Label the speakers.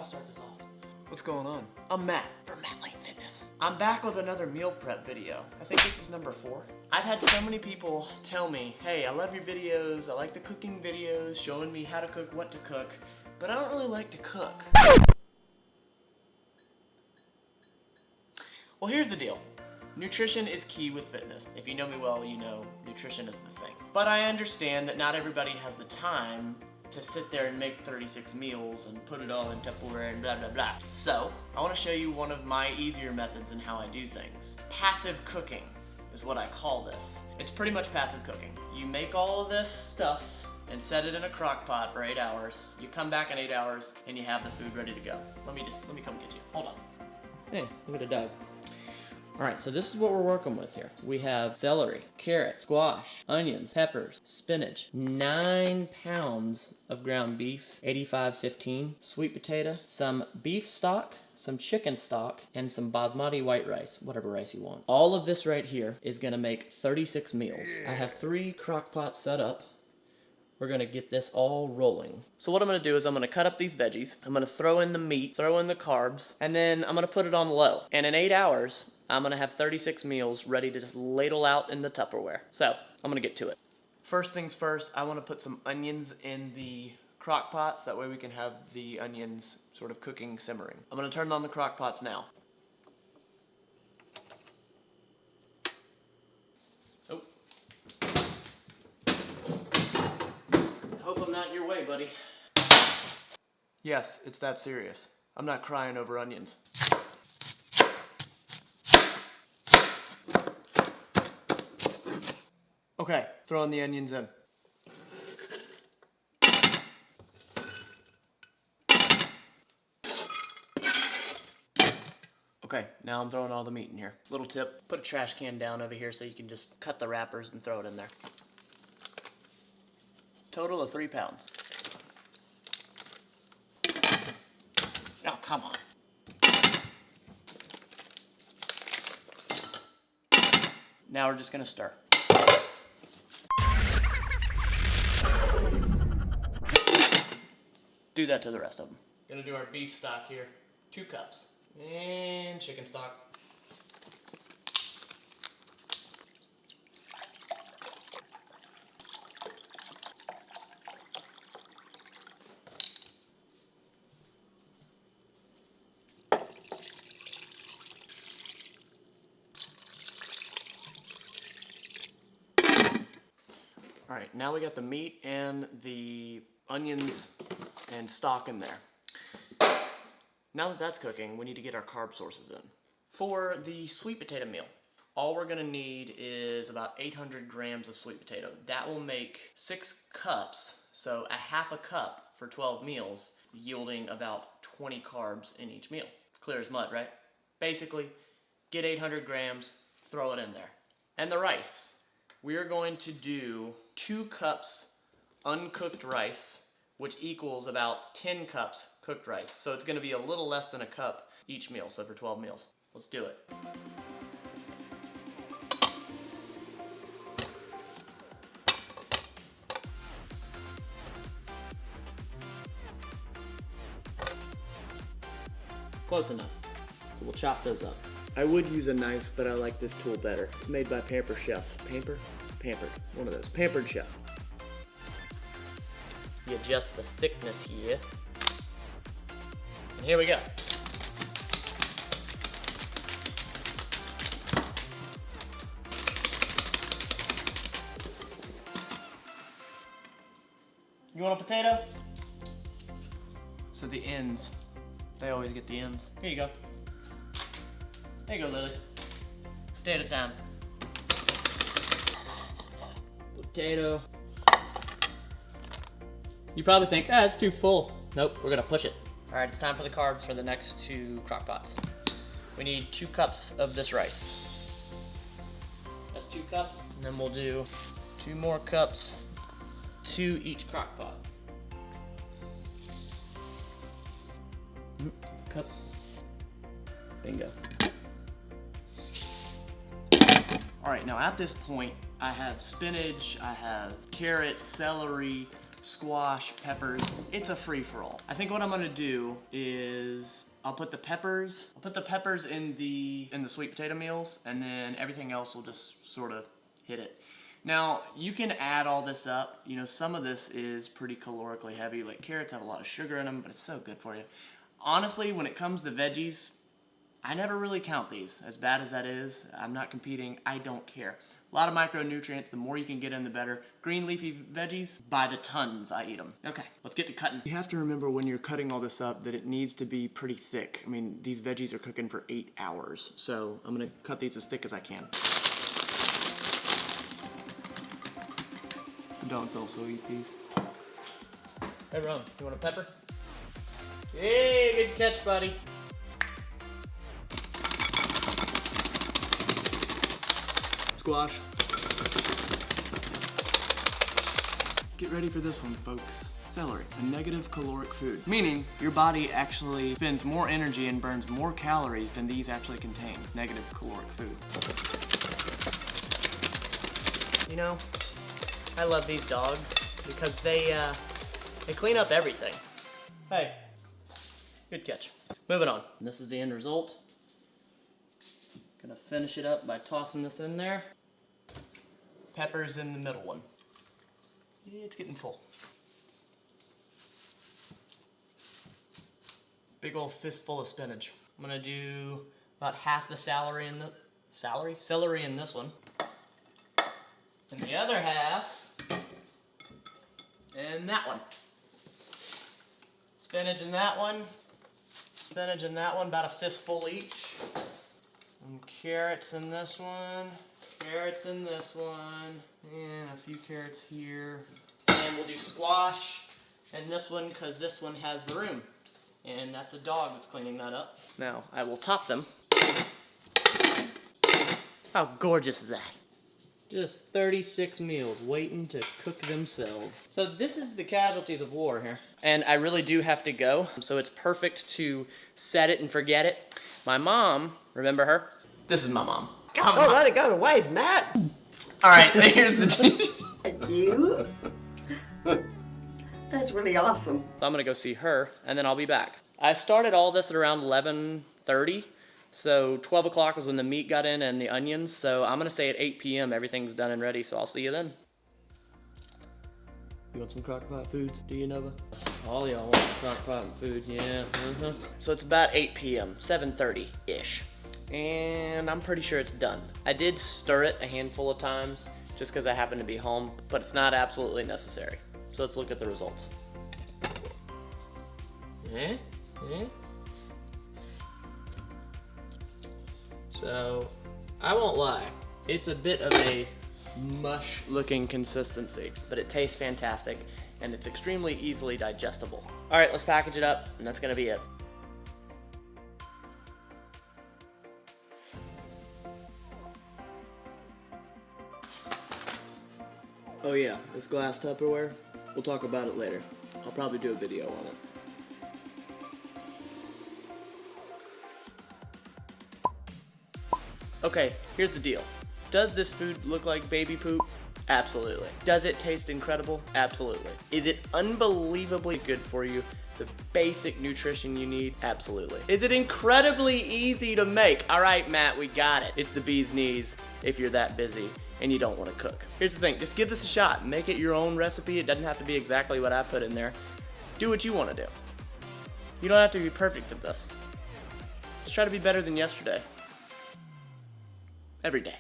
Speaker 1: I'll start this off. What's going on? I'm Matt from MattLaneFitness. I'm back with another meal prep video. I think this is number 4. I've had so many people tell me, hey, I love your videos, I like the cooking videos, showing me how to cook, what to cook, but I don't really like to cook. Well, here's the deal. Nutrition is key with fitness. If you know me well, you know nutrition is the thing. But I understand that not everybody has the time to sit there and make 36 meals and put it all in Tupperware and blah, blah, blah. So, I want to show you one of my easier methods in how I do things. Passive cooking is what I call this. It's pretty much passive cooking. You make all of this stuff and set it in a crock pot for 8 hours. You come back in 8 hours and you have the food ready to go. Let me come get you. Hold on. Hey, look at the dog. Alright, so this is what we're working with here. We have celery, carrot, squash, onions, peppers, spinach, 9 pounds of ground beef, 85/15, sweet potato, some beef stock, some chicken stock, and some Basmati White Rice, whatever rice you want. All of this right here is gonna make 36 meals. I have 3 crock pots set up. We're gonna get this all rolling. So what I'm gonna do is I'm gonna cut up these veggies, I'm gonna throw in the meat, throw in the carbs, and then I'm gonna put it on low. And in 8 hours, I'm gonna have 36 meals ready to just ladle out in the Tupperware. So, I'm gonna get to it. First things first, I wanna put some onions in the crock pots, that way we can have the onions sort of cooking, simmering. I'm gonna turn on the crock pots now. Oh. I hope I'm not in your way, buddy. Yes, it's that serious. I'm not crying over onions. Okay, throwing the onions in. Okay, now I'm throwing all the meat in here. Little tip, put a trash can down over here so you can just cut the wrappers and throw it in there. Total of 3 pounds. Oh, come on. Now we're just gonna stir. Do that to the rest of them. Gonna do our beef stock here. 2 cups. And chicken stock. All right, now we got the meat and the onions and stock in there. Now that that's cooking, we need to get our carb sources in. For the sweet potato meal, all we're gonna need is about 800 grams of sweet potato. That will make 6 cups, so a half a cup for 12 meals, yielding about 20 carbs in each meal. Clear as mud, right? Basically, get 800 grams, throw it in there. And the rice, we are going to do 2 cups uncooked rice, which equals about 10 cups cooked rice. So it's gonna be a little less than a cup each meal, so for 12 meals. Let's do it. Close enough. So we'll chop those up. I would use a knife, but I like this tool better. It's made by Pampered Chef. Pampered, one of those. Pampered Chef. You adjust the thickness here. And here we go. You want a potato? So the ends, they always get the ends. Here you go. There you go, Lily. Potato time. Potato. You probably think, it's too full. Nope, we're gonna push it. All right, it's time for the carbs for the next 2 crock pots. We need 2 cups of this rice. That's 2 cups, and then we'll do 2 more cups to each crock pot. Cup. Bingo. All right, now at this point, I have spinach, I have carrot, celery, squash, peppers. It's a free-for-all. I think what I'm gonna do is I'll put the peppers in the sweet potato meals, and then everything else will just sort of hit it. Now, you can add all this up. You know, some of this is pretty calorically heavy. Like carrots have a lot of sugar in them, but it's so good for you. Honestly, when it comes to veggies, I never really count these. As bad as that is, I'm not competing, I don't care. A lot of micronutrients, the more you can get in, the better. Green leafy veggies, by the tons I eat them. Okay, let's get to cutting. You have to remember when you're cutting all this up that it needs to be pretty thick. I mean, these veggies are cooking for 8 hours, so I'm gonna cut these as thick as I can. The dogs also eat these. Hey Ron, you want a pepper? Hey, good catch, buddy. Squash. Get ready for this one, folks. Celery, a negative caloric food. Meaning, your body actually spends more energy and burns more calories than these actually contain. Negative caloric food. You know, I love these dogs because they clean up everything. Hey, good catch. Moving on. And this is the end result. Gonna finish it up by tossing this in there. Peppers in the middle one. Yeah, it's getting full. Big old fistful of spinach. I'm gonna do about half the celery in this one. And the other half in that one. Spinach in that one. Spinach in that one, about a fistful each. And carrots in this one. Carrots in this one. And a few carrots here. And we'll do squash in this one because this one has the room. And that's a dog that's cleaning that up. Now, I will top them. How gorgeous is that? Just 36 meals waiting to cook themselves. So this is the casualties of war here. And I really do have to go, so it's perfect to set it and forget it. My mom, remember her? This is my mom. Come on.
Speaker 2: Let it go to waste, Matt.
Speaker 1: All right, so here's the deal.
Speaker 2: Thank you. That's really awesome.
Speaker 1: I'm gonna go see her, and then I'll be back. I started all this at around 11:30. So 12 o'clock was when the meat got in and the onions. So I'm gonna say at 8 p.m. everything's done and ready, so I'll see you then. You want some Crockpot foods? Do you, Nova? All y'all want Crockpot food, yeah. So it's about 8 p.m., 7:30-ish. And I'm pretty sure it's done. I did stir it a handful of times just because I happen to be home, but it's not absolutely necessary. So let's look at the results. So, I won't lie, it's a bit of a mush looking consistency, but it tastes fantastic and it's extremely easily digestible. All right, let's package it up and that's gonna be it. Oh yeah, this glass Tupperware, we'll talk about it later. I'll probably do a video on it. Okay, here's the deal. Does this food look like baby poop? Absolutely. Does it taste incredible? Absolutely. Is it unbelievably good for you? The basic nutrition you need? Absolutely. Is it incredibly easy to make? All right, Matt, we got it. It's the bee's knees if you're that busy and you don't want to cook. Here's the thing, just give this a shot. Make it your own recipe. It doesn't have to be exactly what I put in there. Do what you want to do. You don't have to be perfect at this. Just try to be better than yesterday. Every day.